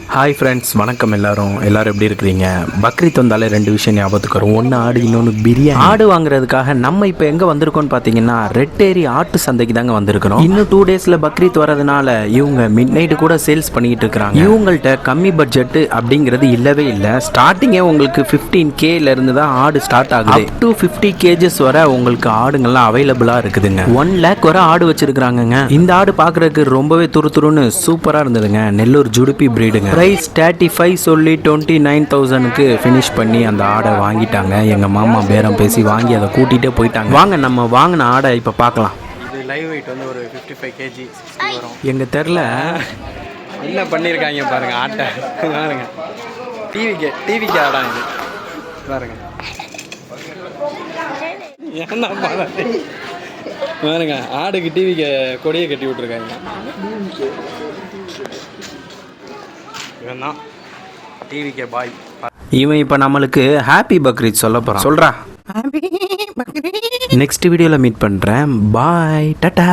Hi friends, வணக்கம். எல்லாரும் எப்படி இருக்கிறீங்க? பக்ரீத் வந்தாலே ரெண்டு விஷயம் ஞாபகத்துக்கு வரும். ஒன்று ஆடு, இன்னொன்று பிரியாணி. ஆடு வாங்குறதுக்காக நம்ம இப்போ எங்கே வந்திருக்கோம்னு பார்த்தீங்கன்னா ரெட்டேரி ஆட்டு சந்தைக்கு தாங்க வந்திருக்கிறோம். இன்னும் 2 டேஸில் பக்ரீத் வரதுனால இவங்க மிட் நைட்டு கூட சேல்ஸ் பண்ணிக்கிட்டு இருக்கிறாங்க. இவங்கள்ட்ட கம்மி பட்ஜெட்டு அப்படிங்கிறது இல்லவே இல்லை. ஸ்டார்டிங்கே உங்களுக்கு 15K இருந்து தான் ஆடு ஸ்டார்ட் ஆகுது. அப் டு 50 kgs வரை உங்களுக்கு ஆடுங்கள்லாம் அவைலபிளாக இருக்குதுங்க. 1 lakh வரை ஆடு வச்சிருக்கிறாங்கங்க. இந்த ஆடு பார்க்குறதுக்கு ரொம்பவே துருதுருன்னு சூப்பராக இருந்ததுங்க. நெல்லூர் ஜுடுப்பி பிரீடுங்க. ப்ரைஸ் 35 சொல்லி 29,000க்கு ஃபினிஷ் பண்ணி அந்த ஆடை வாங்கிட்டாங்க. எங்கள் மாமா பேரம் பேசி வாங்கி அதை கூட்டிகிட்டே போயிட்டாங்க. வாங்க நம்ம வாங்கின ஆடை இப்போ பார்க்கலாம். இது லைவ் வெயிட் வந்து ஒரு 55 kg 60 வரும். எங்கள் தெருல என்ன பண்ணியிருக்காங்க பாருங்க. ஆட்டை பாருங்க. டிவிக்கு ஆடா இது பாருங்க. ஏன்னா பாருங்க, ஆடுக்கு டிவிக்கு கொடியை கட்டி விட்ருக்காங்க. இவன் தான் டிவிக்கு பாய். இவன் இப்போ நம்மளுக்கு ஹாப்பி பக்ரீத் சொல்ல போகிறான். சொல்கிறா. நெக்ஸ்ட் வீடியோவில் மீட் பண்ணுறேன். பாய், டாடா.